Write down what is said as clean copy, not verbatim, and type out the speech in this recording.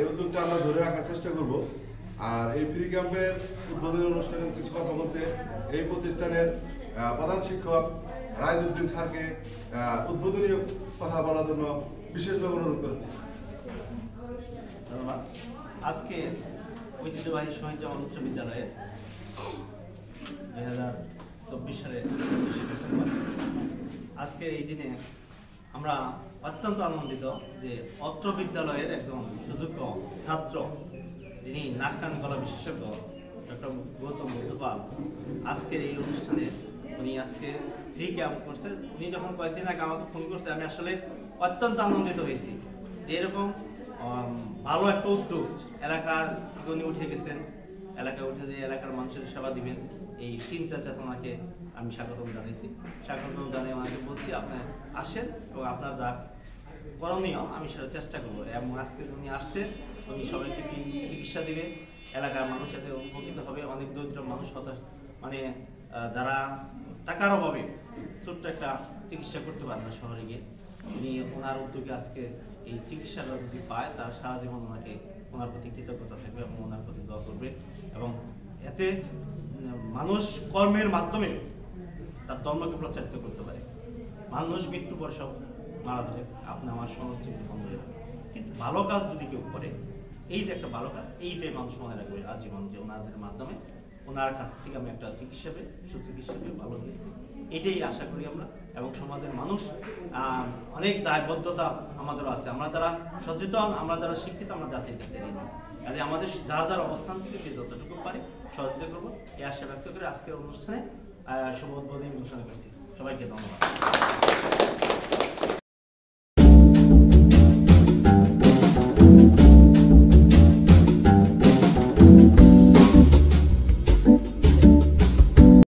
উদ্যোগটা আমরা ধরে রাখার চেষ্টা করব। আর এই ফ্রি ক্যাম্পের উদ্বোধনী অনুষ্ঠানে কিছু কথা বলতে এই প্রতিষ্ঠানের প্রধান শিক্ষক রাইজউদ্দিন স্যারকে উদ্বোধনী কথা বলার জন্য বিশেষভাবে অনুরোধ করছি। ধন্যবাদ। আজকে ঐতিহ্যবাহী শহীদ জামান উচ্চ বিদ্যালয়ে 2024 সালের 25শে ডিসেম্বর আজকের এই দিনে আমরা অত্যন্ত আনন্দিত যে অত্র বিদ্যালয়ের একজন সুযোগ্য ছাত্র, যিনি নাক কান গলা বিশেষজ্ঞ ডক্টর গৌতম বুদ্ধপাল, আজকের এই অনুষ্ঠানে উনি আজকে ফ্রি ক্যাম্প করছেন। উনি যখন কয়েকদিন আগে আমাকে ফোন করছে, আমি আসলে অত্যন্ত আনন্দিত হয়েছি যে এরকম ভালো একটা উদ্যোগ এলাকার থেকে উনি উঠে গেছেন, এলাকায় উঠে দিয়ে এলাকার মানুষের সেবা দিবেন, এই চিন্তা চেতনাকে আমি স্বাগতম জানিয়েছি। স্বাগতম জানিয়ে আমাকে বলছি আপনি আসেন এবং আপনার যা করণীয় আমি সেটা চেষ্টা করবো। এবং আজকে উনি আসছেন, উনি সবাইকে চিকিৎসা দিবে, এলাকার মানুষ এতে উপকৃত হবে। অনেক দরিদ্র মানুষ মানে যারা টাকার অভাবে ছোট্ট একটা চিকিৎসা করতে পারে না শহরে গিয়ে, উনি ওনার উদ্যোগে আজকে এই চিকিৎসাটা যদি পায় তার সারা জীবন ওনাকে ওনার প্রতি কৃতজ্ঞতা থাকবে এবং ওনার প্রতি দোয়া করবে। এবং এতে মানুষ কর্মের মাধ্যমে তার ধর্মকে প্রচারিত করতে পারে। মানুষ মৃত্যু পর সব মারা যাবে, আপনি আমার সমস্ত কিছু বন্ধ হয়ে যাবে, কিন্তু ভালো কাজ যদি কেউ করে, এই যে একটা ভালো কাজ, এইটাই মানুষ মনে রাখবে আজীবন, যে ওনাদের মাধ্যমে ওনার কাছ থেকে আমি একটা চিকিৎসা পেয়ে সুচিকিৎসা পেয়ে ভালো হয়েছি, এটাই আশা করি আমরা। এবং সমাজের মানুষ অনেক দায়বদ্ধতা আমাদেরও আছে, আমরা যারা সচেতন, আমরা যারা শিক্ষিত, আমরা জাতির কাছে ঋণী। কাজে আমাদের যার যার অবস্থান থেকে যে যতটুকু পারে সহযোগিতা করবো, এই আশা ব্যক্ত করে আজকের অনুষ্ঠানে শুভ উদ্বোধনী ঘোষণা করছি। সবাইকে ধন্যবাদ।